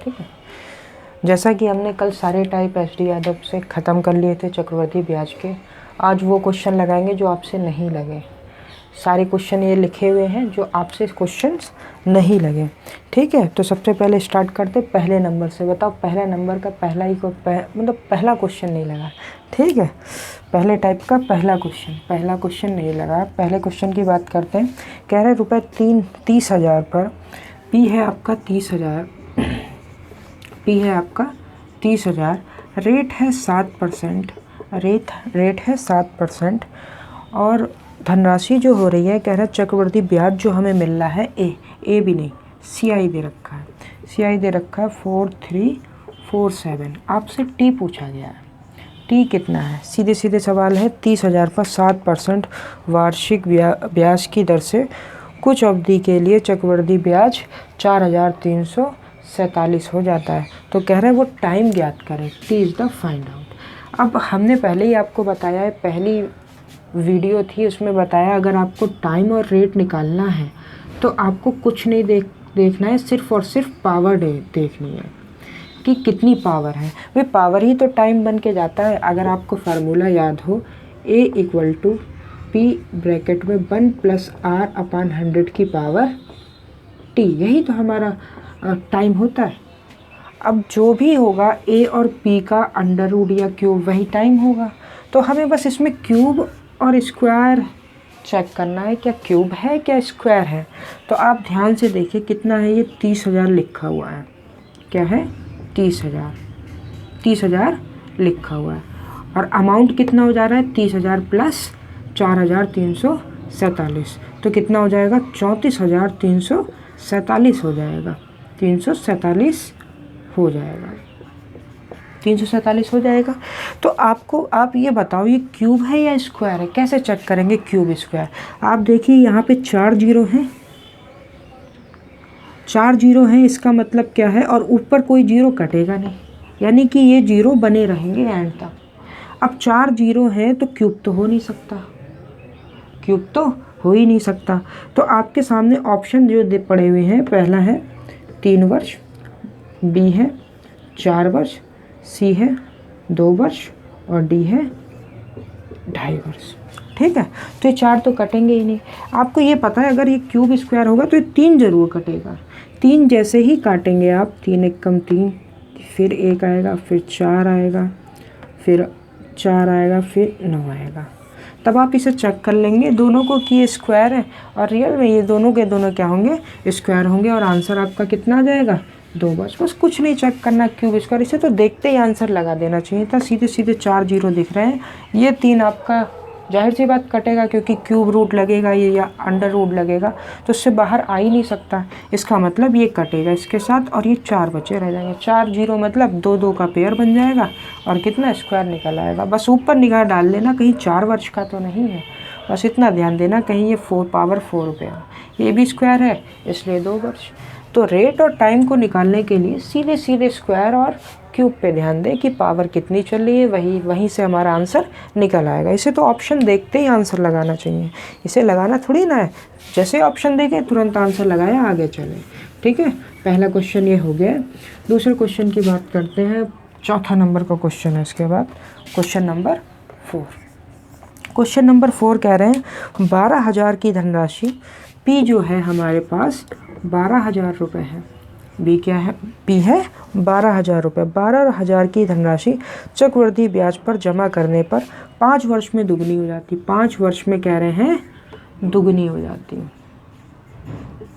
ठीक है। जैसा कि हमने कल सारे टाइप एसडी यादव से ख़त्म कर लिए थे चक्रवर्ती ब्याज के, आज वो क्वेश्चन लगाएंगे जो आपसे नहीं लगे। सारे क्वेश्चन ये लिखे हुए हैं जो आपसे क्वेश्चंस नहीं लगे, ठीक है। तो सबसे पहले स्टार्ट करते पहले नंबर से। बताओ पहला नंबर का पहला ही मतलब पहला क्वेश्चन नहीं लगा, ठीक है। पहले टाइप का पहला क्वेश्चन नहीं लगा। पहले क्वेश्चन की बात करते हैं। कह रहे रुपये 30,000 पर पी है आपका 30,000, रेट है 7%, रेट है 7% और धनराशि जो हो रही है, कह रहा है चक्रवर्ती ब्याज जो हमें मिल रहा है ए भी नहीं, CI दे रखा है, CI दे रखा है 4347। आपसे टी पूछा गया है, टी कितना है? सीधे सीधे सवाल है। 30,000 पर 7% वार्षिक ब्याज की दर से कुछ अवधि के लिए चक्रवर्ती ब्याज 4,347 हो जाता है। तो कह रहे हैं वो टाइम ज्ञात करें, T is the find out. अब हमने पहले ही आपको बताया है, पहली वीडियो थी उसमें बताया, अगर आपको टाइम और रेट निकालना है तो आपको कुछ नहीं देखना है, सिर्फ और सिर्फ पावर देखनी है कि कितनी पावर है। वे पावर ही तो टाइम बन के जाता है। अगर आपको फार्मूला याद हो, A = P ब्रैकेट में 1 + R/100 की पावर T, यही तो हमारा टाइम होता है। अब जो भी होगा A और P का अंडर रूट या क्यूब वही टाइम होगा। तो हमें बस इसमें क्यूब और स्क्वायर चेक करना है, क्या क्यूब है क्या स्क्वायर है। तो आप ध्यान से देखिए कितना है, ये 30,000 लिखा हुआ है। क्या है? 30,000 लिखा हुआ है। और अमाउंट कितना हो जा रहा है? 30,000 + 4,347। तो कितना हो जाएगा? 34,347 हो जाएगा। 347 हो जाएगा, 347 हो जाएगा। तो आप ये बताओ, ये क्यूब है या स्क्वायर है? कैसे चेक करेंगे क्यूब स्क्वायर? आप देखिए यहाँ पे 4 जीरो हैं, 4 जीरो हैं, इसका मतलब क्या है? और ऊपर कोई जीरो कटेगा नहीं, यानी कि ये जीरो बने रहेंगे एंड तक। अब 4 जीरो हैं तो क्यूब तो हो नहीं सकता, क्यूब तो हो ही नहीं सकता। तो आपके सामने ऑप्शन जो पड़े हुए हैं, पहला है 3 वर्ष, बी है 4 वर्ष, सी है 2 वर्ष और डी है 2.5 वर्ष, ठीक है। तो ये 4 तो कटेंगे ही नहीं। आपको ये पता है अगर ये क्यूब स्क्वायर होगा तो ये 3 जरूर कटेगा। 3 जैसे ही काटेंगे आप, 3 × 1 = 3, फिर 1 आएगा, फिर 4 आएगा, फिर 4 आएगा, फिर 9 आएगा। तब आप इसे चेक कर लेंगे दोनों को कि ये स्क्वायर है, और रियल में ये दोनों के दोनों क्या होंगे? स्क्वायर होंगे। और आंसर आपका कितना आ जाएगा? 2 बस कुछ नहीं चेक करना क्यूब स्क्वायर। इसे तो देखते ही आंसर लगा देना चाहिए था। सीधे सीधे 4 जीरो दिख रहे हैं, ये 3 आपका जाहिर सी बात कटेगा, क्योंकि क्यूब रूट लगेगा ये या अंडर रूट लगेगा, तो उससे बाहर आ ही नहीं सकता। इसका मतलब ये कटेगा इसके साथ, और ये 4 बचे रह जाएंगे। 4 जीरो मतलब 2-2 का पेयर बन जाएगा, और कितना स्क्वायर निकल आएगा। बस ऊपर निगाह डाल लेना, कहीं 4 वर्ष का तो नहीं है, बस इतना ध्यान देना कहीं ये 4 पे है। ये भी स्क्वायर है इसलिए 2 वर्ष। तो रेट और टाइम को निकालने के लिए सीधे सीधे स्क्वायर और क्यूब पे ध्यान दें कि पावर कितनी चल रही है, वहीं से हमारा आंसर निकल आएगा। इसे तो ऑप्शन देखते ही आंसर लगाना चाहिए, इसे लगाना थोड़ी ना है, जैसे ऑप्शन देखें तुरंत आंसर लगाया, आगे चले, ठीक है। पहला क्वेश्चन ये हो गया। दूसरे क्वेश्चन की बात करते हैं, चौथा नंबर का क्वेश्चन है। इसके बाद क्वेश्चन नंबर 4। क्वेश्चन नंबर 4 कह रहे हैं 12,000 की धनराशि, पी जो है हमारे पास 12,000 रुपये है, बी क्या है? पी है 12,000 रुपये। 12,000 की धनराशि चक्रवृद्धि ब्याज पर जमा करने पर 5 वर्ष में दुगनी हो जाती। 5 वर्ष में कह रहे हैं दुगनी हो जाती,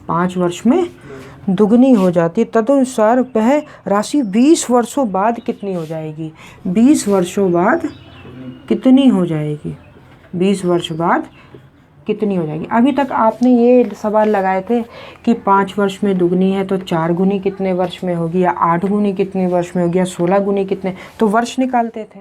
5 वर्ष में दुगनी हो जाती। तदनुसार वह राशि 20 वर्षों बाद कितनी हो जाएगी? 20 वर्षों बाद कितनी हो जाएगी? 20 वर्ष बाद कितनी हो जाएगी? अभी तक आपने ये सवाल लगाए थे कि 5 वर्ष में दुगनी है तो 4 गुनी कितने वर्ष में होगी, या 8 गुनी कितने वर्ष में होगी, या 16 गुनी कितने, तो वर्ष निकालते थे।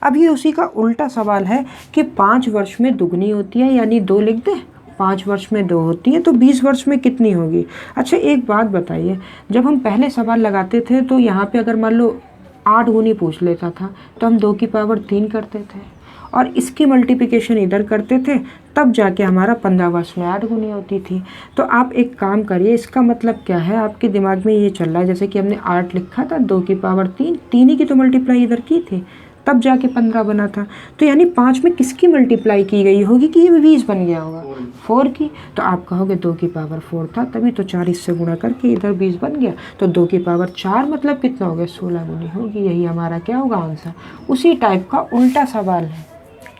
अभी उसी का उल्टा सवाल है कि 5 वर्ष में दुगनी होती है, यानी 2 लिख दें, 5 वर्ष में 2 होती है, तो 20 वर्ष में कितनी होगी? अच्छा एक बात बताइए, जब हम पहले सवाल लगाते थे तो यहाँ पे अगर मान लो 8 गुनी पूछ लेता था तो हम 2 की पावर 3 करते थे, और इसकी मल्टीप्लिकेशन इधर करते थे तब जाके हमारा 15 वर्ष में 8 गुनी होती थी। तो आप एक काम करिए, इसका मतलब क्या है, आपके दिमाग में ये चल रहा है जैसे कि हमने 8 लिखा था, 2 की पावर 3, 3 ही की तो मल्टीप्लाई इधर की थी, तब जाके 15 बना था। तो यानी 5 में किसकी मल्टीप्लाई की गई होगी कि ये 20 बन गया होगा, 4 की। तो आप कहोगे 2 की पावर 4 था तभी तो 4 इससे गुणा करके इधर 20 बन गया, तो 2 की पावर 4 मतलब कितना हो गया, 16 गुनी होगी। यही हमारा क्या होगा आंसर। उसी टाइप का उल्टा सवाल है,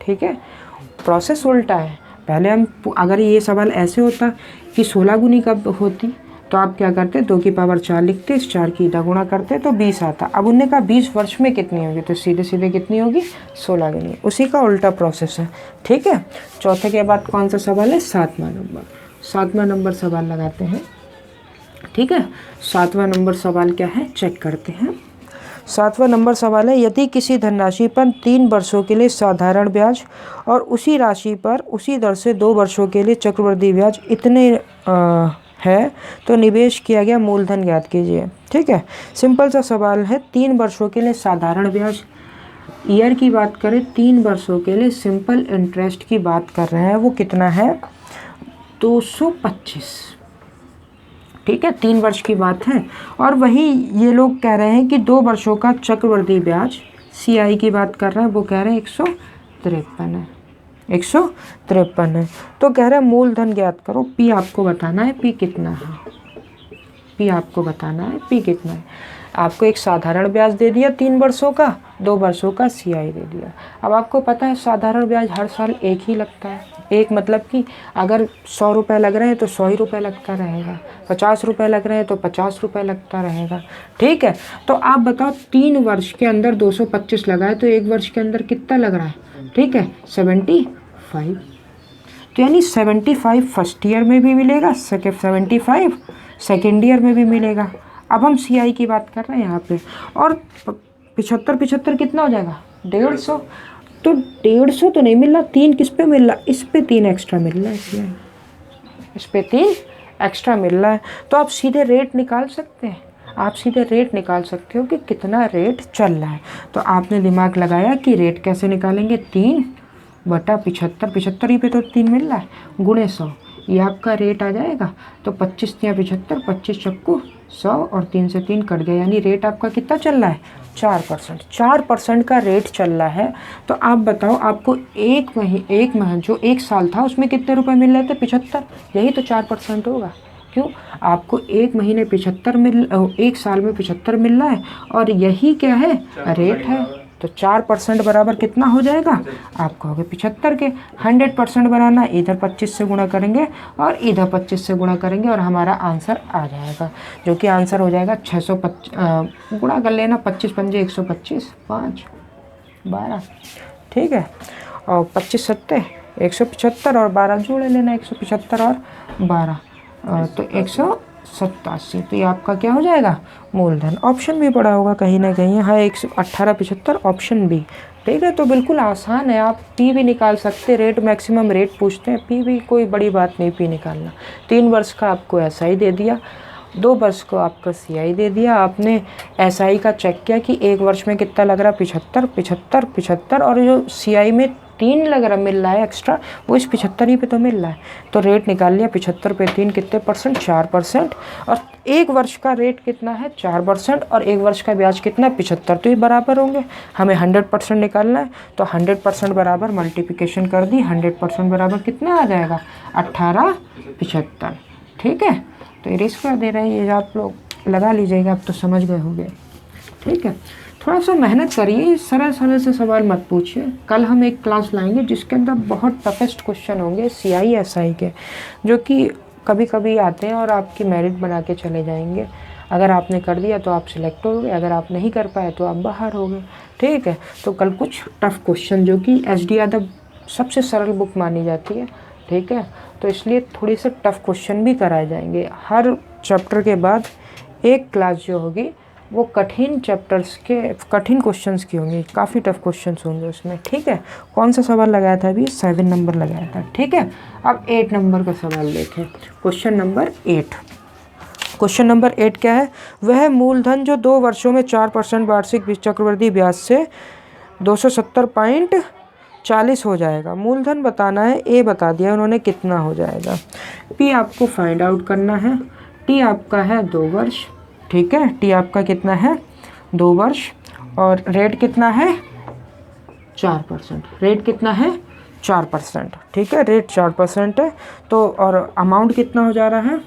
ठीक है, प्रोसेस उल्टा है। पहले हम, अगर ये सवाल ऐसे होता कि 16 गुनी कब होती, तो आप क्या करते, 2 की पावर 4 लिखते, इस 4 की इधर गुणा करते तो 20 आता। अब उनने कहा 20 वर्ष में कितनी होगी, तो सीधे सीधे कितनी होगी, 16 गुनी। उसी का उल्टा प्रोसेस है, ठीक है। चौथे के बाद कौन सा सवाल है, 7वां नंबर। 7वां नंबर सवाल लगाते हैं, ठीक है। 7वां नंबर सवाल क्या है, चेक करते हैं। 7वां नंबर सवाल है, यदि किसी धनराशि पर 3 वर्षों के लिए साधारण ब्याज और उसी राशि पर उसी दर से 2 वर्षों के लिए चक्रवृद्धि ब्याज इतने है तो निवेश किया गया मूलधन ज्ञात कीजिए, ठीक है। सिंपल सा सवाल है, 3 वर्षों के लिए साधारण ब्याज, ईयर की बात करें, 3 वर्षों के लिए सिंपल इंटरेस्ट की बात कर रहे हैं, वो कितना है, 225, ठीक है, 3 वर्ष की बात है। और वही ये लोग कह रहे हैं कि 2 वर्षों का चक्रवृद्धि ब्याज, CI की बात कर रहे हैं, वो कह रहे हैं 153 है, 153 है। तो कह रहे हैं मूलधन ज्ञात करो, P आपको बताना है, P कितना है, P आपको बताना है, P कितना है। आपको एक साधारण ब्याज दे दिया 3 वर्षों का, 2 वर्षों का CI दे दिया। अब आपको पता है साधारण ब्याज हर साल एक ही लगता है, एक मतलब कि अगर 100 रुपये लग रहे हैं तो 100 ही रुपये लगता रहेगा, 50 रुपये लग रहे हैं तो 50 रुपये लगता रहेगा, ठीक है। तो आप बताओ 3 वर्ष के अंदर 225 लगा है तो 1 वर्ष के अंदर कितना लग रहा है, ठीक है, 75। तो यानी 75 फर्स्ट ईयर में भी मिलेगा, 75 सेकेंड ईयर में भी मिलेगा। अब हम CI की बात कर रहे हैं यहाँ पे, और 75 कितना हो जाएगा, 150। तो 150 तो नहीं मिल रहा, 3 किस पे मिल रहा, इस पे 3 एक्स्ट्रा मिल रहा है, इस पे 3 एक्स्ट्रा मिल रहा है। तो आप सीधे रेट निकाल सकते हैं, आप सीधे रेट निकाल सकते हो कि कितना रेट चल रहा है। तो आपने दिमाग लगाया कि रेट कैसे निकालेंगे, 3/75, 75 ही पे तो 3 मिल रहा है, गुणे 100, ये आपका रेट आ जाएगा। तो 25 या 75, 25 चक्कू 100 और 3 से 3 कट गया, यानी रेट आपका कितना चल रहा है, 4%। 4% का रेट चल रहा है। तो आप बताओ आपको एक महीने जो 1 साल था उसमें कितने रुपए मिल रहे थे, 75, यही तो 4% होगा। क्यों, आपको 1 महीने 1 साल में 75 मिल रहा है और यही क्या है, रेट है। तो 4% बराबर कितना हो जाएगा, आप कहोगे 75 के। 100% बनाना, इधर 25 से गुणा करेंगे और इधर 25 से गुणा करेंगे और हमारा आंसर आ जाएगा, जो कि आंसर हो जाएगा 625, गुणा कर लेना, 25 पंजे 125, 5 12, ठीक है, और 25 सत्ते 175 और 12 जोड़ लेना, 175 और 12 तो 187। तो ये आपका क्या हो जाएगा, मूलधन। ऑप्शन भी पड़ा होगा कहीं ना कहीं, हाँ, 1875 ऑप्शन बी, ठीक है। तो बिल्कुल आसान है, आप P भी निकाल सकते, रेट मैक्सिमम रेट पूछते हैं, P भी कोई बड़ी बात नहीं P निकालना। 3 वर्ष का आपको SI दे दिया, 2 वर्ष को आपका CI दे दिया, आपने SI का चेक किया कि 1 वर्ष में कितना लग रहा है, 75, 75, 75, और जो CI में 3 लग रहा मिल रहा है एक्स्ट्रा, वो इस 75 ही पे तो मिल रहा है। तो रेट निकाल लिया, 75 पे 3 कितने %, 4%, और 1 वर्ष का रेट कितना है, 4%, और 1 वर्ष का ब्याज कितना, 75, तो ये बराबर होंगे। हमें 100% निकालना है, तो 100% बराबर मल्टीप्लिकेशन कर दी, 100% बराबर कितना आ जाएगा, 1875, ठीक है। तो इरेज कर दे रहे हैं, ये आप लोग लगा लीजिएगा, अब तो समझ गए होंगे, ठीक है। थोड़ा सा मेहनत करिए, सरल सरल से सवाल मत पूछिए। कल हम एक क्लास लाएंगे जिसके अंदर बहुत टफेस्ट क्वेश्चन होंगे CI SI के, जो कि कभी कभी आते हैं और आपकी मेरिट बना के चले जाएंगे। अगर आपने कर दिया तो आप सिलेक्ट हो गए, अगर आप नहीं कर पाए तो आप बाहर हो गए, ठीक है। तो कल कुछ टफ क्वेश्चन, जो कि SD यादव सबसे सरल बुक मानी जाती है, ठीक है, तो इसलिए थोड़ी सी टफ क्वेश्चन भी कराए जाएंगे। हर चैप्टर के बाद एक क्लास जो होगी वो कठिन चैप्टर्स के कठिन क्वेश्चंस की होंगी, काफ़ी टफ क्वेश्चंस होंगे उसमें, ठीक है। कौन सा सवाल लगाया था अभी, 7 नंबर लगाया था, ठीक है। अब 8 नंबर का सवाल देखें, क्वेश्चन नंबर 8। क्वेश्चन नंबर 8 क्या है, वह मूलधन जो 2 वर्षों में 4% वार्षिक चक्रवृद्धि ब्याज से 40 हो जाएगा। मूलधन बताना है, ए बता दिया उन्होंने कितना हो जाएगा। पी आपको फाइंड आउट करना है। टी आपका है 2 वर्ष, ठीक है। टी आपका कितना है 2 वर्ष और रेट कितना है 4%। रेट कितना है 4%, ठीक है। रेट 4% है तो और अमाउंट कितना हो जा रहा है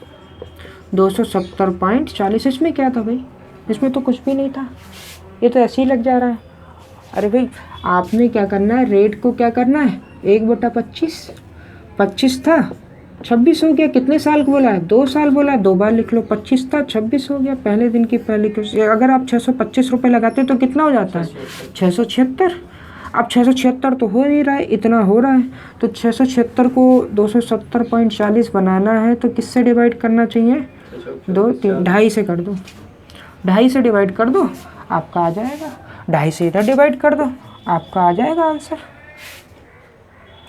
270.40। इसमें क्या था भाई, इसमें तो कुछ भी नहीं था, ये तो ऐसे ही लग जा रहा है। अरे भाई आपने क्या करना है, रेट को क्या करना है 1/25, 25 था 26 हो गया। कितने साल को बोला है 2 साल बोला है, 2 बार लिख लो। 25 था 26 हो गया, पहले दिन की पहली कुछ। अगर आप 625 रुपये लगाते तो कितना हो जाता है 676। अब 676 तो हो नहीं रहा है, इतना हो रहा है। तो 676 को 270.40 बनाना है तो किससे डिवाइड करना चाहिए 2 3 2.5 से कर दो, 2.5 से डिवाइड कर दो आपका आ जाएगा। 2.5 से इधर डिवाइड कर दो आपका आ जाएगा आंसर।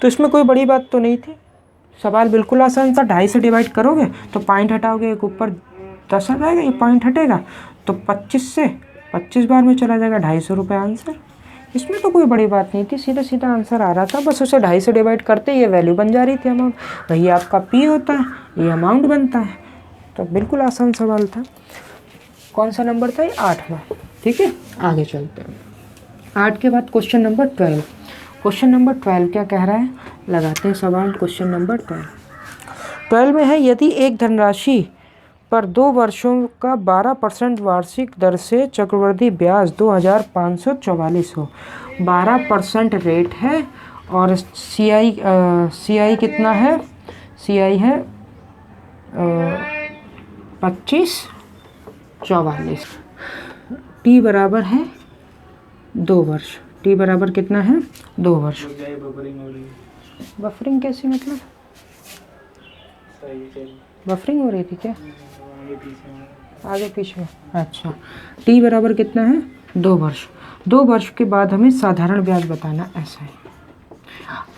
तो इसमें कोई बड़ी बात तो नहीं थी, सवाल बिल्कुल आसान था। 2.5 से डिवाइड करोगे तो पॉइंट हटाओगे, एक ऊपर 10 आ जाएगा, ये पॉइंट हटेगा तो 25 से 25 बार में चला जाएगा 250 रुपये आंसर। इसमें तो कोई बड़ी बात नहीं थी, सीधा सीधा आंसर आ रहा था। बस उसे 2.5 से डिवाइड करते ये वैल्यू बन जा रही थी अमाउंट। वही आपका पी होता है, ये अमाउंट बनता है। तो बिल्कुल आसान सवाल था। कौन सा नंबर था ये 8वां, ठीक है। आगे चलते हैं। 8 के बाद क्वेश्चन नंबर 12। क्वेश्चन नंबर 12 क्या कह रहा है, लगाते हैं सवाल। क्वेश्चन नंबर 12 में है, यदि एक धनराशि पर 2 वर्षों का 12% वार्षिक दर से चक्रवृद्धि ब्याज 2544 हो। 12% रेट है और CI कितना है, CI है 2544। टी बराबर है 2 वर्ष। टी बराबर कितना है 2 वर्ष। बफरिंग कैसी, मतलब बफरिंग हो रही थी क्या आगे पीछे। अच्छा, टी बराबर कितना है 2 वर्ष। 2 वर्ष के बाद हमें साधारण ब्याज बताना। ऐसा है,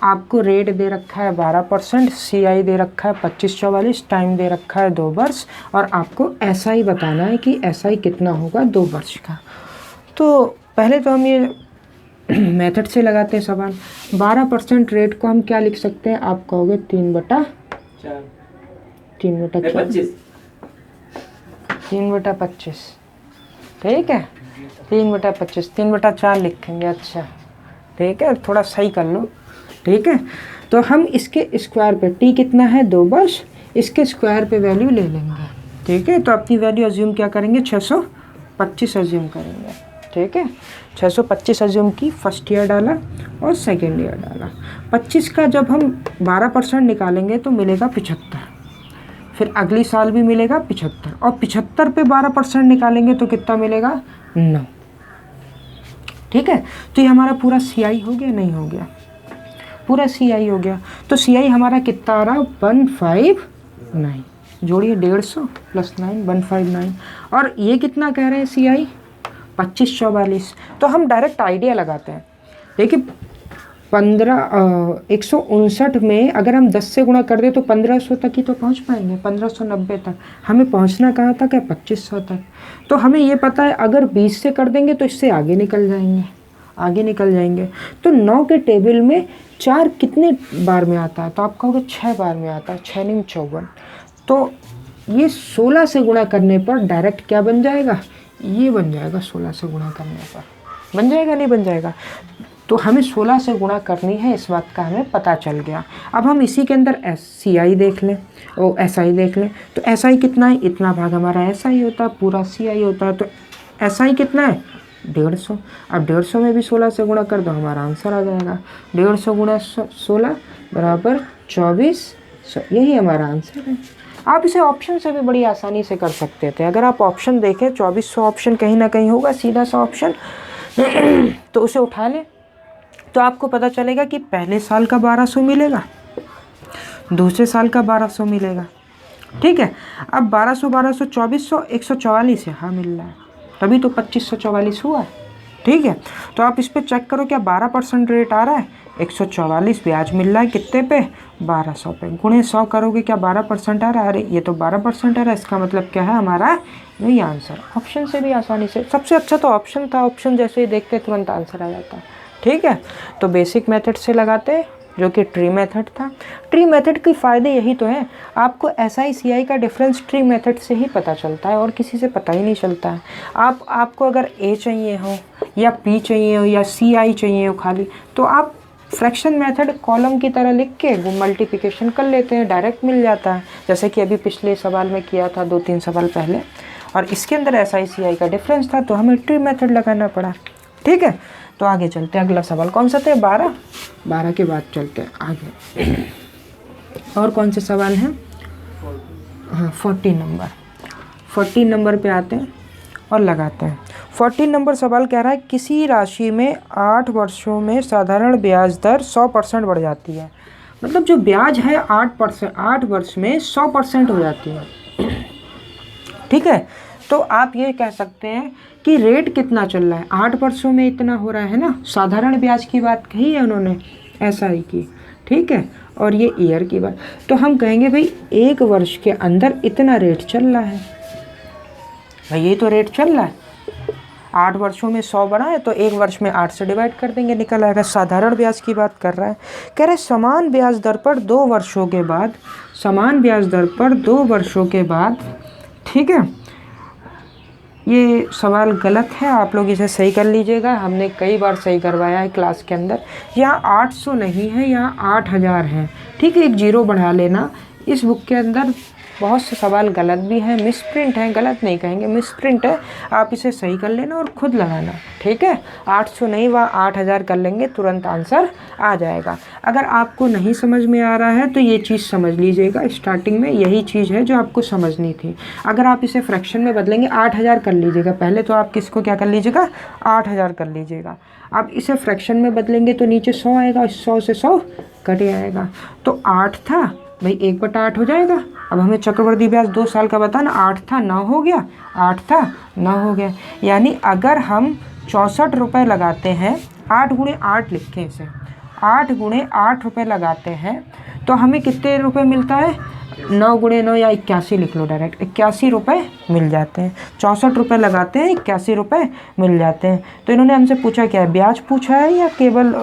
आपको रेट दे रखा है 12%, CI दे रखा है 2544, टाइम दे रखा है 2 वर्ष और आपको SI बताना है कि SI कितना होगा 2 वर्ष का। तो पहले तो हम ये मेथड से लगाते हैं सवाल। 12% रेट को हम क्या लिख सकते हैं, आप कहोगे 3/4, 3/25, 3/25, ठीक है। 3/25, 3/4 लिखेंगे। अच्छा ठीक है, थोड़ा सही कर लो, ठीक है। तो हम इसके स्क्वायर पे, टी कितना है 2 वर्ष, इसके स्क्वायर पे वैल्यू ले लेंगे, ठीक है। तो अपनी वैल्यू अज्यूम क्या करेंगे 625 अज्यूम करेंगे, ठीक है। 625 अज्यूम की, फर्स्ट ईयर डाला और सेकेंड ईयर डाला। 25 का जब हम 12% निकालेंगे तो मिलेगा 75, फिर अगली साल भी मिलेगा 75 और 75 पे 12% निकालेंगे तो कितना मिलेगा 9, ठीक है। तो ये हमारा पूरा CI हो गया, नहीं हो गया, पूरा CI हो गया। तो CI हमारा कितना आ रहा 159, जोड़िए 150 + 9 159। और ये कितना कह रहे हैं CI 2544। तो हम डायरेक्ट आइडिया लगाते हैं। देखिए 159 में अगर हम 10 से गुणा कर दें तो 1500 तक ही तो पहुंच पाएंगे, 1590 तक। हमें पहुंचना कहाँ तक है 2500 तक। तो हमें ये पता है अगर 20 से कर देंगे तो इससे आगे निकल जाएंगे, आगे निकल जाएंगे। तो 9 के टेबल में 4 कितने बार में आता है, तो आप कहोगे 6 बार में आता है, 6 × 54। तो ये 16 से गुणा करने पर डायरेक्ट क्या बन जाएगा, ये बन जाएगा। 16 से गुणा करने पर बन जाएगा, नहीं बन जाएगा। तो हमें 16 से गुणा करनी है, इस बात का हमें पता चल गया। अब हम इसी के अंदर CI देख लें और SI देख लें। तो SI कितना है, इतना भाग हमारा SI होता है, पूरा CI होता है। तो SI कितना है 150। अब 150 में भी 16 से गुणा कर दो, हमारा आंसर आ जाएगा। 150 × 16 = 2400, यही हमारा आंसर है। आप इसे ऑप्शन से भी बड़ी आसानी से कर सकते थे। अगर आप ऑप्शन देखें 2400 ऑप्शन कहीं ना कहीं होगा, सीधा सा ऑप्शन तो उसे उठा लें तो आपको पता चलेगा कि पहले साल का 1200 मिलेगा, दूसरे साल का 1200 मिलेगा, ठीक है। अब 1200 1200 2400 144 है, हाँ मिल रहा है, तभी तो 2544 हुआ है, ठीक है। तो आप इस पर चेक करो क्या 12% रेट आ रहा है, 144 ब्याज मिल रहा है कितने पे 1200 पे, गुणे 100 करोगे क्या 12% आ रहा है। अरे ये तो 12% आ रहा है, इसका मतलब क्या है हमारा यही आंसर। ऑप्शन से भी आसानी से, सबसे अच्छा तो ऑप्शन था, ऑप्शन जैसे ही देखते तुरंत आंसर आ जाता है। ठीक है, तो बेसिक मेथड से लगाते हैं जो कि ट्री मेथड था। ट्री मेथड के फ़ायदे यही तो है, आपको SI CI का डिफरेंस ट्री मेथड से ही पता चलता है और किसी से पता ही नहीं चलता है। आपको अगर A चाहिए हो या P चाहिए हो या CI चाहिए हो खाली, तो आप फ्रैक्शन मेथड कॉलम की तरह लिख के वो मल्टीप्लिकेशन कर लेते हैं, डायरेक्ट मिल जाता है, जैसे कि अभी पिछले सवाल में किया था 2-3 सवाल पहले। और इसके अंदर SI CI का डिफरेंस था तो हमें ट्री मेथड लगाना पड़ा। ठीक है, तो आगे चलते हैं। अगला सवाल कौन सा था? 12 के बाद चलते हैं आगे। और कौन से सवाल हैं? हाँ, 14 नंबर पे आते हैं और लगाते हैं। 14 नंबर सवाल कह रहा है किसी राशि में 8 वर्षों में साधारण ब्याज दर 100% बढ़ जाती है। मतलब जो ब्याज है 8 वर्ष में 100% हो जाती है। ठीक है, तो आप ये कह सकते हैं कि रेट कितना चल रहा है, 8 वर्षों में इतना हो रहा है ना। साधारण ब्याज की बात कही है उन्होंने, SI की। ठीक है, और ये ईयर की बात, तो हम कहेंगे भाई 1 वर्ष के अंदर इतना रेट चल रहा है। भाई ये तो रेट चल रहा है, 8 वर्षों में 100 बढ़ा है तो 1 वर्ष में 8 से डिवाइड कर देंगे, निकल आएगा। साधारण ब्याज की बात कर रहा है, कह रहे समान ब्याज दर पर 2 वर्षों के बाद, समान ब्याज दर पर 2 वर्षों के बाद। ठीक है, ये सवाल गलत है, आप लोग इसे सही कर लीजिएगा, हमने कई बार सही करवाया है क्लास के अंदर। यहाँ 800 नहीं है, यहाँ 8000 है। ठीक है, एक 0 बढ़ा लेना। इस बुक के अंदर बहुत से सवाल गलत भी हैं, मिसप्रिंट हैं, गलत नहीं कहेंगे, मिसप्रिंट है, आप इसे सही कर लेना और खुद लगाना। ठीक है, 800 नहीं, वह 8000 कर लेंगे, तुरंत आंसर आ जाएगा। अगर आपको नहीं समझ में आ रहा है तो ये चीज़ समझ लीजिएगा, स्टार्टिंग में यही चीज़ है जो आपको समझनी थी। अगर आप इसे फ्रैक्शन में बदलेंगे 8000 कर लीजिएगा, पहले तो आप किसको क्या कर लीजिएगा, 8000 कर लीजिएगा। आप इसे फ्रैक्शन में बदलेंगे तो नीचे 100 आएगा, 100 से 100 कट आएगा, तो 8 था भाई 1/8 हो जाएगा। अब हमें चक्रवृद्धि ब्याज 2 साल का बताना, 8 था 9 हो गया, 8 था 9 हो गया। यानी अगर हम 64 रुपये लगाते हैं, 8 × 8 लिखें इसे, 8 × 8 रुपये लगाते हैं तो हमें कितने रुपए मिलता है? 9 × 9 या 81 लिख लो डायरेक्ट, 81 रुपये मिल जाते हैं। 64 रुपये लगाते हैं, 81 रुपये मिल जाते हैं। तो इन्होंने हमसे पूछा क्या है, ब्याज पूछा है या केवल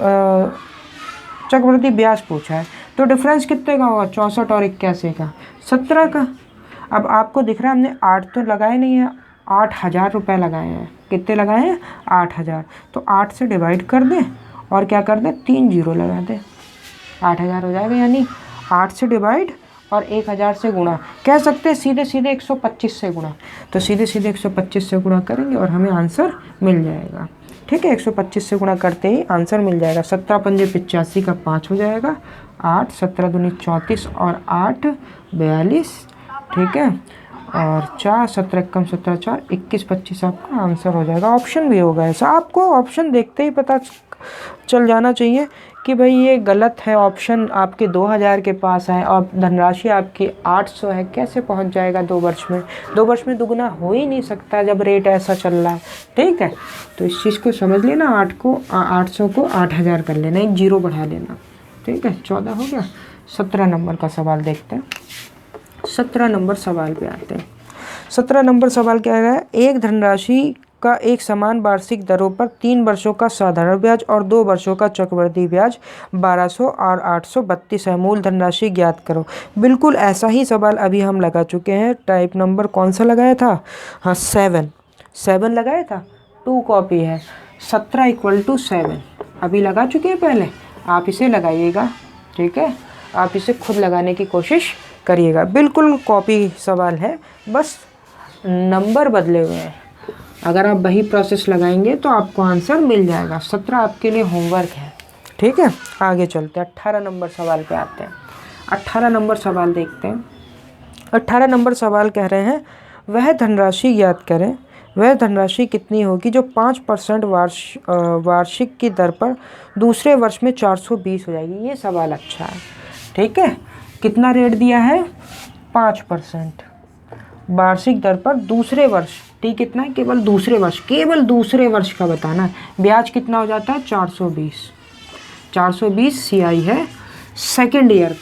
चक्रवृद्धि ब्याज पूछा है? तो डिफरेंस कितने का होगा, 64 और 81 का, 17 का। अब आपको दिख रहा है हमने 8 तो लगाए नहीं है, 8000 रुपये लगाए हैं। कितने लगाए हैं? 8000। तो 8 से डिवाइड कर दें और क्या कर दें, 3 0 लगा दें, 8000 हो जाएगा। यानी 8 से डिवाइड और 1000 से गुणा, कह सकते हैं सीधे सीधे 125 से गुणा। तो सीधे सीधे 125 से गुणा करेंगे और हमें आंसर मिल जाएगा। ठीक है, 125 से गुणा करते ही आंसर मिल जाएगा। 17 × 5 = 85 का 5 हो जाएगा, 8 17 दूनी 34 और 8 42। ठीक है, और 4 17 × 1 = 17 4 21 25 आपका आंसर हो जाएगा। ऑप्शन भी होगा ऐसा, आपको ऑप्शन देखते ही पता चल जाना चाहिए कि भाई ये गलत है। ऑप्शन आपके 2000 के पास है और धनराशि आपकी 800 है, कैसे पहुंच जाएगा 2 वर्ष में? 2 वर्ष में दुगना हो ही नहीं सकता जब रेट ऐसा चल रहा है। ठीक है, तो इस चीज़ को समझ लेना, 800 को 8000 कर लेना, एक 0 बढ़ा लेना। ठीक है, 14 हो गया। 17 नंबर का सवाल देखते हैं। 17 नंबर सवाल पे आते हैं। 17 नंबर सवाल क्या है, एक धनराशि का एक समान वार्षिक दरों पर 3 वर्षों का साधारण ब्याज और 2 वर्षों का चक्रवृद्धि ब्याज 1200 और 832 है। मूल धनराशि ज्ञात करो। बिल्कुल ऐसा ही सवाल अभी हम लगा चुके हैं। टाइप नंबर कौन सा लगाया था? हाँ, 7 लगाया था। 2 कॉपी है, 17 = 7 अभी लगा चुके हैं पहले। आप इसे लगाइएगा। ठीक है, आप इसे खुद लगाने की कोशिश करिएगा। बिल्कुल कॉपी सवाल है, बस नंबर बदले हुए हैं। अगर आप वही प्रोसेस लगाएंगे तो आपको आंसर मिल जाएगा। 17 आपके लिए होमवर्क है। ठीक है, आगे चलते हैं। 18 नंबर सवाल पे आते हैं। 18 नंबर सवाल देखते हैं। 18 नंबर सवाल कह रहे हैं वह धनराशि ज्ञात करें, वह धनराशि कितनी होगी जो 5% वार्षिक की दर पर दूसरे वर्ष में 420 हो जाएगी। ये सवाल अच्छा है। ठीक है, कितना रेट दिया है? 5% वार्षिक दर पर दूसरे वर्ष। ठीक, कितना है? केवल दूसरे वर्ष का बताना है। ब्याज कितना हो जाता है? 420। 420 CI है, सेकेंड ईयर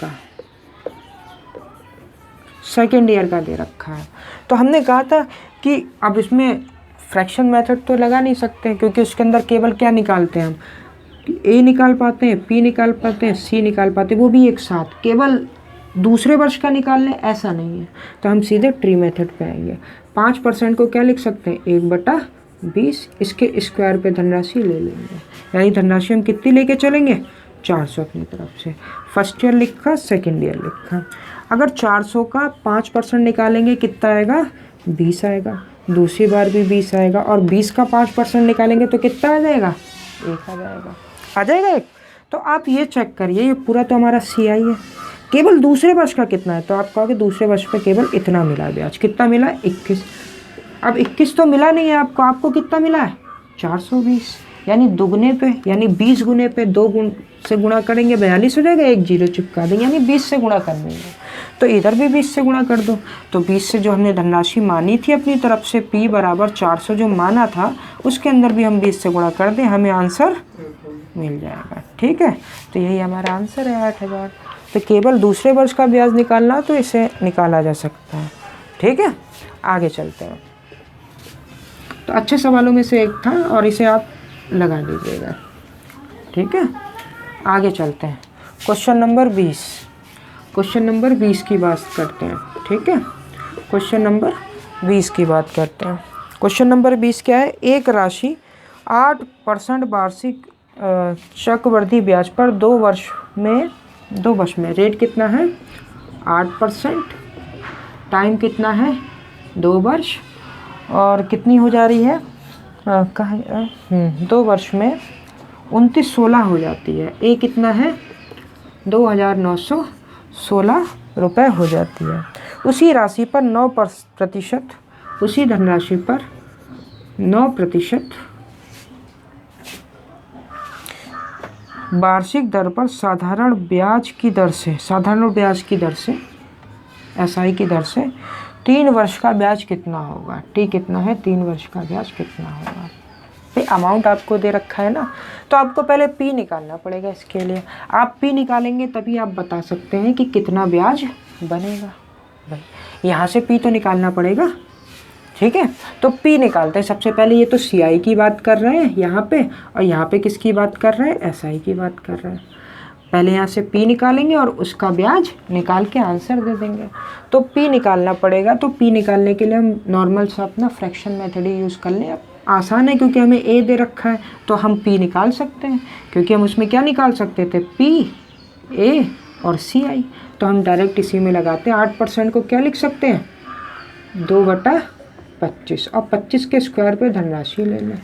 का दे रखा है। तो हमने कहा था कि अब इसमें फ्रैक्शन मेथड तो लगा नहीं सकते क्योंकि उसके अंदर केवल क्या निकालते हैं हम, ए निकाल पाते हैं, पी निकाल पाते हैं, सी निकाल पाते हैं, वो भी एक साथ, केवल दूसरे वर्ष का निकाल लें ऐसा नहीं है। तो हम सीधे ट्री मेथड पे आएंगे। 5% को क्या लिख सकते हैं, 1/20, इसके स्क्वायर पे धनराशि ले लेंगे, यानी धनराशि हम कितनी लेके चलेंगे, 400 अपनी तरफ से। फर्स्ट ईयर लिखा, सेकेंड ईयर लिखा। अगर 400 का 5% निकालेंगे कितना आएगा, 20 आएगा। दूसरी बार भी 20 आएगा, और 20 का 5% निकालेंगे तो कितना आ जाएगा, 1 आ जाएगा, आ जाएगा 1। तो आप ये चेक करिए, ये पूरा तो हमारा CI है, केवल दूसरे वर्ष का कितना है, तो आप कहोगे दूसरे वर्ष पे केवल इतना मिला ब्याज, कितना मिला, 21। अब 21 तो मिला नहीं है आपको, आपको कितना मिला है, 420, यानी दुगने पे, यानी 20 गुने पे 2 गुण से गुणा करेंगे 42 हो जाएगा, 1 0 चिपका देंगे, यानी 20 से गुणा कर देंगे। तो इधर भी 20 से गुणा कर दो। तो 20 से जो हमने धनराशि मानी थी अपनी तरफ से, P बराबर 400 जो माना था, उसके अंदर भी हम 20 से गुणा कर दें, हमें आंसर मिल जाएगा। ठीक है, तो यही हमारा आंसर है 8000। तो केवल दूसरे वर्ष का ब्याज निकालना तो इसे निकाला जा सकता है। ठीक है, आगे चलते हैं। तो अच्छे सवालों में से एक था और इसे आप लगा लीजिएगा। ठीक है, आगे चलते हैं। क्वेश्चन नंबर 20, क्वेश्चन नंबर 20 की बात करते हैं। ठीक है, क्वेश्चन नंबर 20 की बात करते हैं। क्वेश्चन नंबर 20 क्या है, एक राशि 8% वार्षिक चक्रवृद्धि ब्याज पर 2 वर्ष में रेट कितना है, 8%, टाइम कितना है, 2 वर्ष, और कितनी हो जा रही है, 2 वर्ष में 2916 हो जाती है। ए कितना है, 2916 रुपये हो जाती है। उसी राशि पर 9%, उसी धनराशि पर 9% वार्षिक दर पर साधारण ब्याज की दर से SI की दर से 3 वर्ष का ब्याज कितना होगा। टी कितना है, 3 वर्ष का ब्याज कितना होगा। अमाउंट आपको दे रखा है ना, तो आपको पहले P निकालना पड़ेगा। इसके लिए आप P निकालेंगे तभी आप बता सकते हैं कि कितना ब्याज बनेगा। यहाँ से P तो निकालना पड़ेगा। ठीक है, तो P निकालते हैं। सबसे पहले ये तो CI की बात कर रहे हैं यहाँ पे, और यहाँ पे किसकी बात कर रहे हैं, SI की बात कर रहे हैं। पहले यहाँ से P निकालेंगे और उसका ब्याज निकाल के आंसर दे देंगे। तो P निकालना पड़ेगा। तो P निकालने के लिए हम नॉर्मल सा अपना फ्रैक्शन मेथड ही यूज़ कर लें। आसान है क्योंकि हमें A दे रखा है, तो हम P निकाल सकते हैं, क्योंकि हम उसमें क्या निकाल सकते थे, P, A और CI। तो हम डायरेक्ट इसी में लगाते हैं। 8% को क्या लिख सकते हैं, 2/25, और 25 के स्क्वायर पे धनराशि ले लें।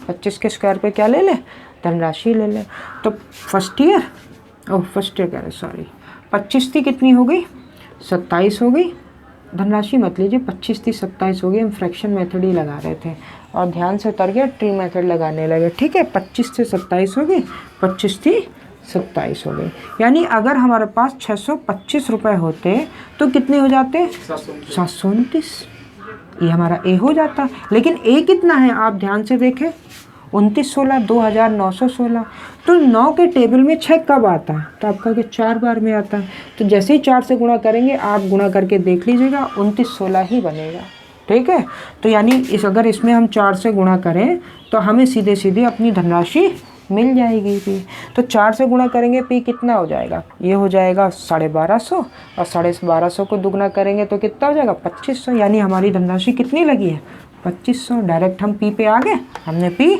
25 के स्क्वायर पे क्या ले लें, धनराशि ले लें। तो फर्स्ट ईयर कह रहे, सॉरी, 25 थी, कितनी हो गई, 27 हो गई। धनराशि मत लीजिए, 25 थी 27 हो गई। हम फ्रैक्शन मेथड ही लगा रहे थे और ध्यान से उतर गया, ट्री मेथड लगाने लगे। ठीक है, 25 से 27 हो गई, 25 थी 27 हो गई। यानी अगर हमारे पास 625 रुपये होते तो कितने हो जाते, 729। ये हमारा ए हो जाता। लेकिन ए कितना है आप ध्यान से देखें, 2916, 2916। तो 9 के टेबल में 6 कब आता है, तो आपका कि 4 बार में आता है। तो जैसे ही 4 से गुणा करेंगे, आप गुणा करके देख लीजिएगा, 2916 ही बनेगा। ठीक है, तो यानी अगर इसमें हम 4 से गुणा करें तो हमें सीधे सीधे अपनी धनराशि मिल जाएगी P। तो 4 से गुणा करेंगे, P कितना हो जाएगा, ये हो जाएगा 1250, और 1250 को दुगना करेंगे तो कितना हो जाएगा, 2500। यानी हमारी धनराशि कितनी लगी है, 2500। डायरेक्ट हम P पे आ गए, हमने P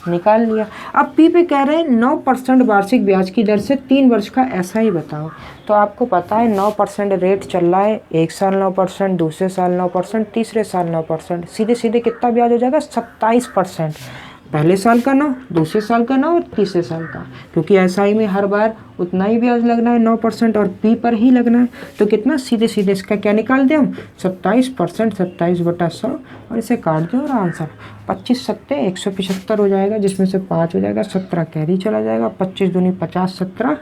निकाल लिया। अब P पे कह रहे हैं 9% वार्षिक ब्याज की दर से 3 वर्ष का SI बताओ। तो आपको पता है 9% रेट चल रहा है, एक साल 9%, दूसरे साल 9%, तीसरे साल 9%। सीधे सीधे कितना ब्याज हो जाएगा, 27%। पहले साल का 9, दूसरे साल का 9 और तीसरे साल का, क्योंकि SI में हर बार उतना ही ब्याज लगना है, 9%, और P पर ही लगना है। तो कितना, सीधे सीधे इसका क्या निकाल दें हम, 27%, 27/100, और इसे काट दें और आंसर 25 सत्ते 175 हो जाएगा, जिसमें से 5 हो जाएगा, 17 कैरी चला जाएगा, 25 दूनी 50, 17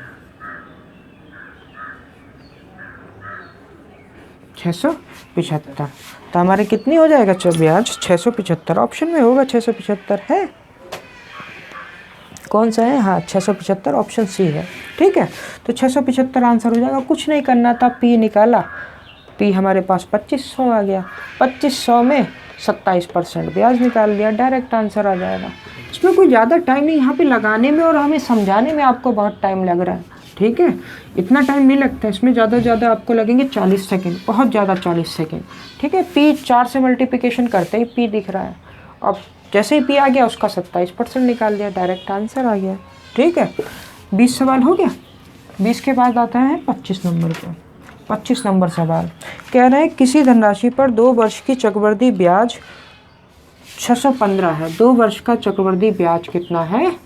675। तो हमारे कितनी हो जाएगा ब्याज, 675। ऑप्शन में होगा 675 है, कौन सा है, हाँ 675, ऑप्शन सी है। ठीक है, तो 675 आंसर हो जाएगा। कुछ नहीं करना था, P निकाला, P हमारे पास 2500 आ गया। 2500 में 27% ब्याज निकाल दिया, डायरेक्ट आंसर आ जाएगा। इसमें कोई ज़्यादा टाइम नहीं, यहाँ पे लगाने में और हमें समझाने में आपको बहुत टाइम लग रहा है, ठीक है। इतना टाइम नहीं लगता, इसमें ज़्यादा से ज़्यादा आपको लगेंगे 40 सेकेंड, बहुत ज़्यादा 40 सेकेंड, ठीक है। पी 4 से मल्टीप्लिकेशन करते ही पी दिख रहा है, अब जैसे ही पी आ गया उसका 27% निकाल दिया, डायरेक्ट आंसर आ गया, ठीक है। 20 सवाल हो गया। 20 के बाद आता है 25 नंबर पे। 25 नंबर सवाल कह रहे हैं किसी धनराशि पर 2 वर्ष की चक्रवृद्धि ब्याज 615 है। 2 वर्ष का चक्रवृद्धि ब्याज कितना है?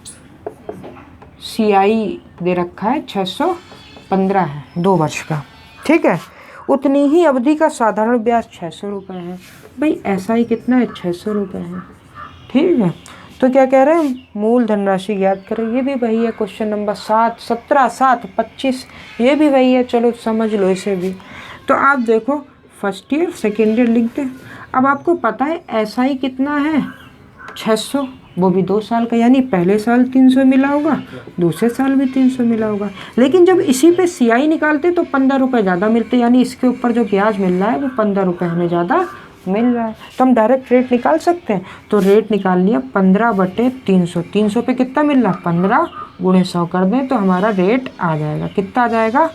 CI दे रखा है 615 है 2 वर्ष का, ठीक है। उतनी ही अवधि का साधारण ब्याज 600 रुपये है। भाई SI कितना है? 600 रुपये है, ठीक है। तो क्या कह रहे हैं? मूल धनराशि ज्ञात करें। ये भी वही है, क्वेश्चन नंबर 7, 17, 7, 25, ये भी वही है। चलो समझ लो इसे भी। तो आप देखो फर्स्ट ईयर सेकेंड ईयर लिख दें। अब आपको पता है SI कितना है? 600, वो भी 2 साल का, यानी पहले साल 300 मिला होगा, दूसरे साल भी 300 मिला होगा। लेकिन जब इसी पे CI निकालते तो 15 रुपये ज़्यादा मिलते, यानी इसके ऊपर जो ब्याज मिल रहा है वो 15 रुपये हमें ज़्यादा मिल रहा है। तो हम डायरेक्ट रेट निकाल सकते हैं। तो रेट निकाल लिया 15/300। 300 पे कितना मिल रहा? 15 × 100 कर दें तो हमारा रेट आ जाएगा। कितना आ जाएगा?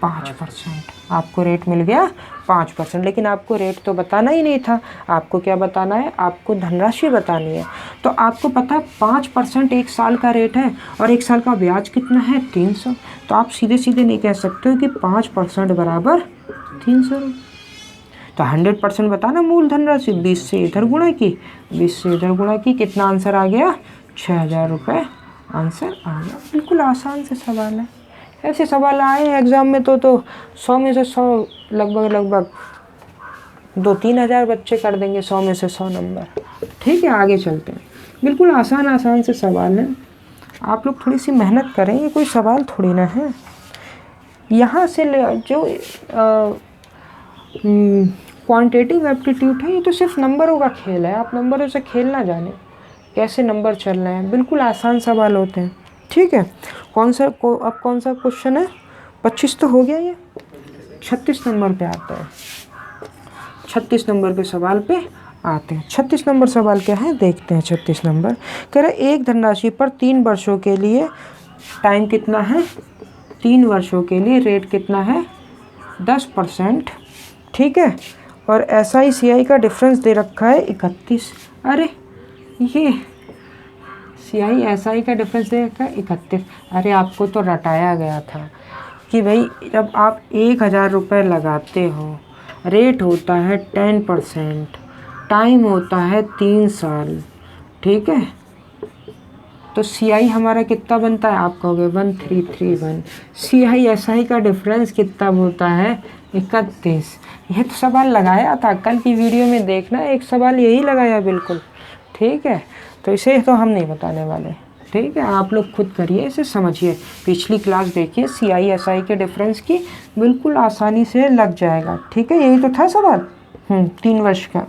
5%। आपको रेट मिल गया 5%। लेकिन आपको रेट तो बताना ही नहीं था, आपको क्या बताना है? आपको धनराशि बतानी है। तो आपको पता है 5% 1 साल का रेट है और 1 साल का ब्याज कितना है? 300। तो आप सीधे सीधे नहीं कह सकते हो कि 5% बराबर 300। तो 100% बताना मूल धनराशि। 20 से इधर गुणा की, 20 से इधर गुणा की, कितना आंसर आ गया? 6000 रुपये आंसर आ गया। बिल्कुल आसान से सवाल है। ऐसे सवाल आए हैं एग्ज़ाम में तो 100 में से 100 लगभग 2-3 हज़ार बच्चे कर देंगे 100 में से 100 नंबर, ठीक है। आगे चलते हैं। बिल्कुल आसान से सवाल है, आप लोग थोड़ी सी मेहनत करें। ये कोई सवाल थोड़ी ना है। यहाँ से जो क्वांटिटेटिव एप्टीट्यूड है, ये तो सिर्फ नंबरों का खेल है। आप नंबरों से खेलना जाने, कैसे नंबर चल रहे हैं। बिल्कुल आसान सवाल होते हैं, ठीक है। अब कौन सा क्वेश्चन है? 25 तो हो गया। ये 36 नंबर पे आता है। 36 नंबर के सवाल पे आते हैं। 36 नंबर सवाल क्या है देखते हैं। 36 नंबर कह रहे एक धनराशि पर 3 वर्षों के लिए टाइम कितना है? 3 वर्षों के लिए रेट कितना है? 10%, ठीक है। और SI CI का डिफरेंस दे रखा है 31। अरे ये CI SI का डिफरेंस दे रखा है 31। अरे आपको तो रटाया गया था कि भाई जब आप 1000 रुपये लगाते हो, रेट होता है 10%, टाइम होता है 3 साल, ठीक है। तो CI हमारा कितना बनता है? आप कहोगे 1331। CI SI का डिफरेंस कितना होता है? 31। ये तो सवाल लगाया था कल की वीडियो में, देखना एक सवाल यही लगाया बिल्कुल, ठीक है। तो इसे तो हम नहीं बताने वाले, ठीक है। आप लोग खुद करिए, इसे समझिए। पिछली क्लास देखिए CI SI के डिफरेंस की, बिल्कुल आसानी से लग जाएगा, ठीक है। यही तो था सवाल 3 वर्ष का।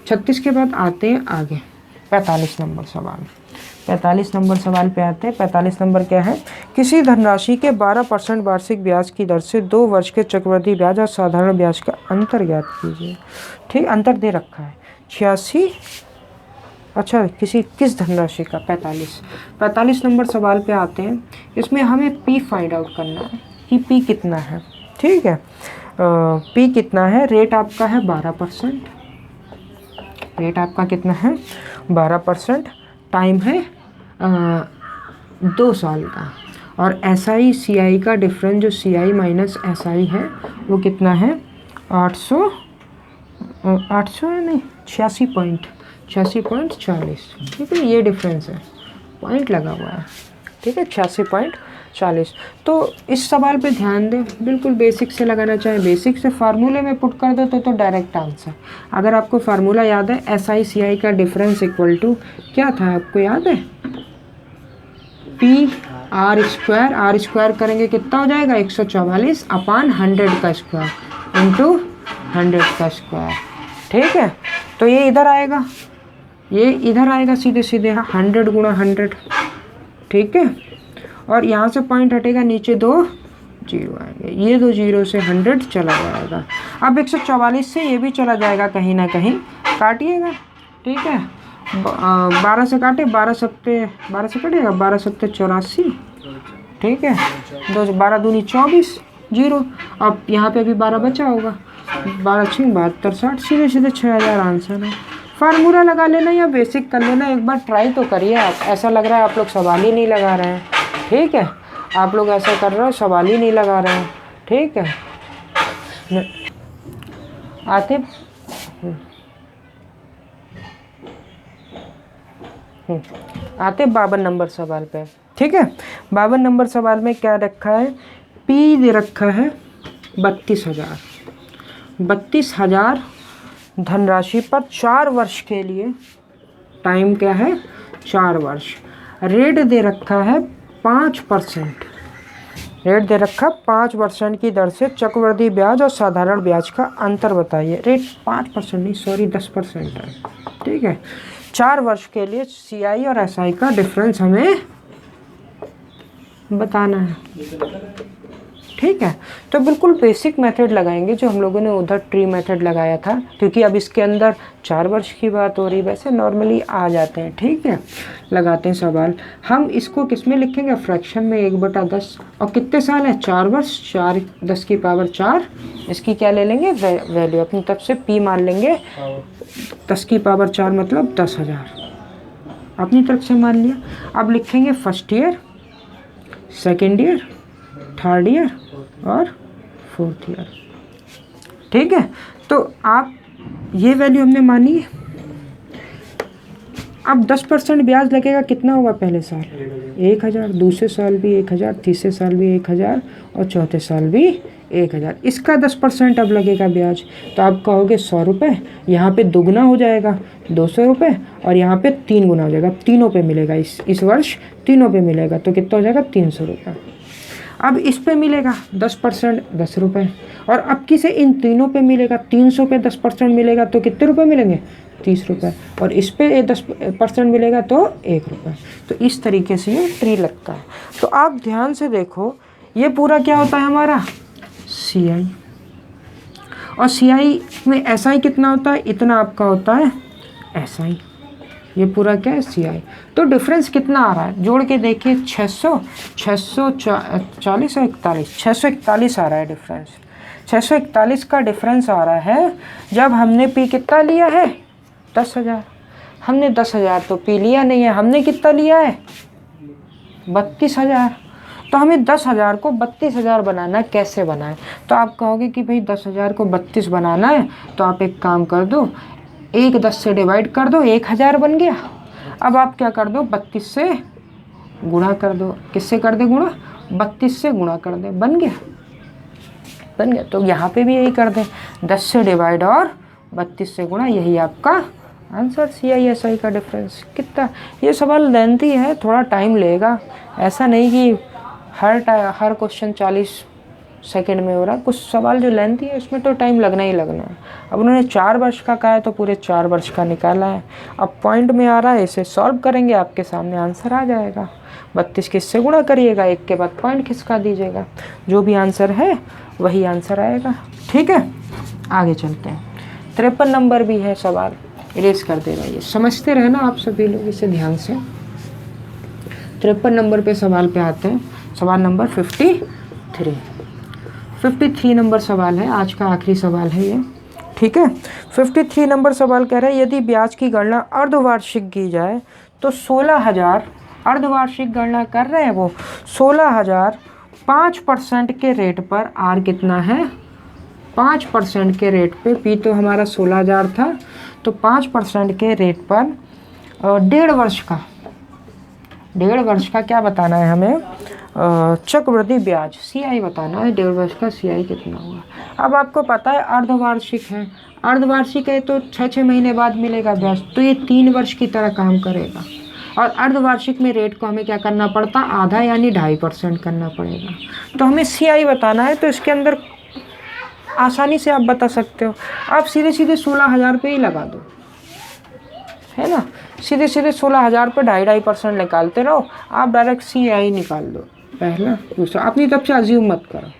36 के बाद आते हैं आगे 45 नंबर सवाल। 45 नंबर सवाल पे आते हैं। 45 नंबर क्या है? किसी धनराशि के 12% वार्षिक ब्याज की दर से 2 वर्ष के चक्रवृद्धि ब्याज और साधारण ब्याज का अंतर ज्ञात कीजिए, ठीक। अंतर दे रखा है 86। अच्छा, किस धनराशि का? 45 नंबर सवाल पे आते हैं। इसमें हमें P फाइंड आउट करना है कि P कितना है, ठीक है। P कितना है? रेट आपका है 12%। रेट आपका कितना है? 12%। टाइम है 2 साल का। और SI CI का डिफरेंस जो CI माइनस SI है वो कितना है? 800 है नहीं, 86.40, ठीक है। ये डिफरेंस है, पॉइंट लगा हुआ है, ठीक है, 86.40। तो इस सवाल पे ध्यान दें, बिल्कुल बेसिक से लगाना चाहे बेसिक से, फार्मूले में पुट कर दो तो डायरेक्ट आंसर। अगर आपको फार्मूला याद है, SI CI का डिफरेंस इक्वल टू क्या था? आपको याद है? P R² करेंगे कितना हो जाएगा? 144/100 का स्क्वायर इंटू 100 का स्क्वायर, ठीक है। तो ये इधर आएगा, ये इधर आएगा सीधे 100 × 100, ठीक है। और यहाँ से पॉइंट हटेगा, नीचे 2 जीरो आएंगे, ये 2 जीरो से 100 चला जाएगा। अब 144 से ये भी चला जाएगा, कहीं ना कहीं काटिएगा, ठीक है। 12 से काटे, 12 से कटेगा, 12 सत्ते 84, ठीक है, 12 दूनी 24, जीरो। अब यहाँ पे भी 12 बचा होगा, 12 6 72 60, सीधे सीधे 6000 आंसर है। फार्मूला लगा लेना या बेसिक कर लेना, एक बार ट्राई तो करिए आप। ऐसा लग रहा है आप लोग सवाल ही नहीं लगा रहे हैं, ठीक है, आप लोग ऐसा कर रहे हो सवाल ही नहीं लगा रहे हैं, ठीक है। आते आते 52 नंबर सवाल पे, ठीक है। 52 नंबर सवाल में क्या रखा है, पी दे रखा है 32,000, 32,000 धनराशि पर 4 वर्ष के लिए, टाइम क्या है 4 वर्ष। रेट दे रखा है 5%, रेट दे रखा 5% की दर से चक्रवृद्धि ब्याज और साधारण ब्याज का अंतर बताइए। रेट 5% नहीं, सॉरी 10% है, ठीक है। 4 वर्ष के लिए CI और SI का डिफरेंस हमें बताना है, ठीक है। तो बिल्कुल बेसिक मेथड लगाएंगे जो हम लोगों ने उधर ट्री मेथड लगाया था, क्योंकि अब इसके अंदर 4 वर्ष की बात हो रही, वैसे नॉर्मली आ जाते हैं, ठीक है। लगाते हैं सवाल। हम इसको किस में लिखेंगे, फ्रैक्शन में 1/10, और कितने साल है 4 वर्ष, 4 10 की पावर 4, इसकी क्या ले लेंगे वैल्यू अपनी तरफ से P मान लेंगे, 10 की पावर 4 मतलब 10,000 अपनी तरफ से मान लिया। अब लिखेंगे first year, second year, third year और फोर्थ ईयर, ठीक है। तो आप ये वैल्यू हमने मानी है। अब 10% ब्याज लगेगा, कितना होगा पहले साल 1,000, दूसरे साल भी 1,000, तीसरे साल भी 1,000 और चौथे साल भी 1,000। इसका 10% अब लगेगा ब्याज, तो आप कहोगे 100 रुपये, यहाँ पे दुगना हो जाएगा 200 रुपये, और यहाँ पे 3 गुना हो जाएगा, तीनों पे मिलेगा, इस वर्ष तीनों पे मिलेगा, तो कितना हो जाएगा 300 रुपये। अब इस पे मिलेगा 10% 10 रुपये, और अब किसे इन तीनों पे मिलेगा 300 पे 10% मिलेगा, तो कितने रुपए मिलेंगे 30 रुपये, और इस पे 10% मिलेगा तो 1 रुपये। तो इस तरीके से ये ट्री लगता है। तो आप ध्यान से देखो, ये पूरा क्या होता है हमारा CI, और CI में SI कितना होता है, इतना आपका होता है SI, ये पूरा क्या है CI। तो डिफरेंस कितना आ रहा है, जोड़ के देखिए 600 640 और 41, 641 आ रहा है डिफरेंस। 641 का डिफरेंस आ रहा है जब हमने P कितना लिया है 10,000, हमने 10,000 तो P लिया नहीं है, हमने कितना लिया है 32,000। तो हमें 10,000 को 32,000 बनाना, कैसे बनाएं। तो आप कहोगे कि भाई 10,000 को 32 बनाना है, तो आप एक काम कर दो, 1 10 से डिवाइड कर दो, 1,000 बन गया। अब आप क्या कर दो 32 से गुणा कर दो, किससे कर दे गुणा, 32 से गुणा कर दे, बन गया, बन गया। तो यहाँ पे भी यही कर दें, 10 से डिवाइड और 32 से गुणा, यही आपका आंसर CI SI का डिफरेंस। कितना, ये सवाल लेंथी है, थोड़ा टाइम लेगा, ऐसा नहीं कि हर क्वेश्चन 40 सेकंड में हो रहा, कुछ सवाल जो लेंथी है उसमें तो टाइम लगना ही लगना है। अब उन्होंने 4 वर्ष का कहा है तो पूरे 4 वर्ष का निकाला है। अब पॉइंट में आ रहा है, इसे सॉल्व करेंगे, आपके सामने आंसर आ जाएगा। 32 किससे गुणा करिएगा, 1 के बाद पॉइंट खिसका दीजिएगा, जो भी आंसर है वही आंसर आएगा, ठीक है। आगे चलते हैं। 53 नंबर भी है सवाल, इरेज कर दे रही है, समझते रहना आप सभी लोग इसे ध्यान से। 53 नंबर पे सवाल पे आते हैं, सवाल नंबर 53 नंबर सवाल है, आज का आखिरी सवाल है ये, ठीक है। 53 नंबर सवाल कह रहा है, यदि ब्याज की गणना अर्धवार्षिक की जाए तो 16,000, अर्धवार्षिक गणना कर रहे हैं वो, 16,000 5% के रेट पर, R कितना है 5% के रेट पे, P तो हमारा 16,000 था, तो 5% के रेट पर 1.5 वर्ष का क्या बताना है हमें, चक्रवृद्धि ब्याज CI बताना है, 1.5 वर्ष का CI कितना हुआ। अब आपको पता है अर्धवार्षिक है, अर्धवार्षिक है तो 6-6 महीने बाद मिलेगा ब्याज, तो ये 3 वर्ष की तरह काम करेगा। और अर्धवार्षिक में रेट को हमें क्या करना पड़ता, आधा यानी 2.5% करना पड़ेगा। तो हमें CI बताना है, तो इसके अंदर आसानी से आप बता सकते हो, आप सीधे सीधे 16,000 पे ही लगा दो, है ना, सीधे सीधे 16,000 पे 2.5% निकालते रहो, आप डायरेक्ट CI निकाल दो, पहला दूसरा, अपनी तरफ से अज्यूम मत करो,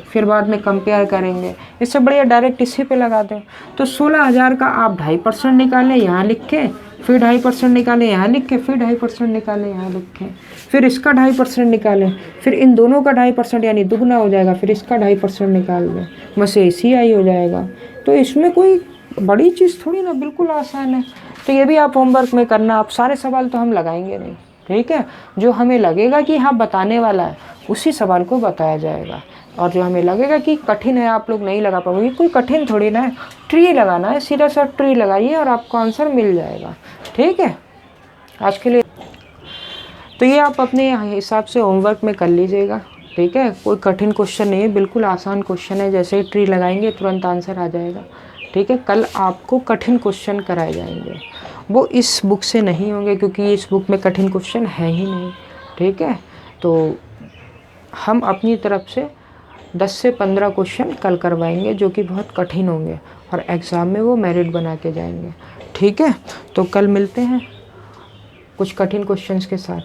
फिर बाद में कंपेयर करेंगे, इससे बढ़िया डायरेक्ट इसी पे लगा दो। तो 16,000 का आप 2.5% निकालें, यहाँ लिख के फिर 2.5% निकालें यहाँ लिख के, फिर 2.5% निकालें यहाँ लिख के, फिर इसका 2.5% निकालें, फिर इन दोनों का 2.5% यानी दुगना हो जाएगा, फिर इसका 2.5% निकाल दें, बस ACI हो जाएगा। तो इसमें कोई बड़ी चीज़ थोड़ी ना, बिल्कुल आसान है। तो ये भी आप होमवर्क में करना। आप सारे सवाल तो हम लगाएंगे नहीं, ठीक है। जो हमें लगेगा कि हाँ बताने वाला है उसी सवाल को बताया जाएगा, और जो हमें लगेगा कि कठिन है आप लोग नहीं लगा पाओगे, कोई कठिन थोड़ी ना है, ट्री लगाना है, सीधा सा ट्री लगाइए और आपको आंसर मिल जाएगा, ठीक है। आज के लिए तो ये आप अपने हिसाब से होमवर्क में कर लीजिएगा, ठीक है। कोई कठिन क्वेश्चन नहीं है, बिल्कुल आसान क्वेश्चन है, जैसे ही ट्री लगाएंगे तुरंत आंसर आ जाएगा, ठीक है। कल आपको कठिन क्वेश्चन कराए जाएंगे, वो इस बुक से नहीं होंगे क्योंकि इस बुक में कठिन क्वेश्चन है ही नहीं, ठीक है। तो हम अपनी तरफ से 10 से 15 क्वेश्चन कल करवाएंगे जो कि बहुत कठिन होंगे, और एग्ज़ाम में वो मेरिट बना के जाएंगे, ठीक है। तो कल मिलते हैं कुछ कठिन क्वेश्चंस के साथ।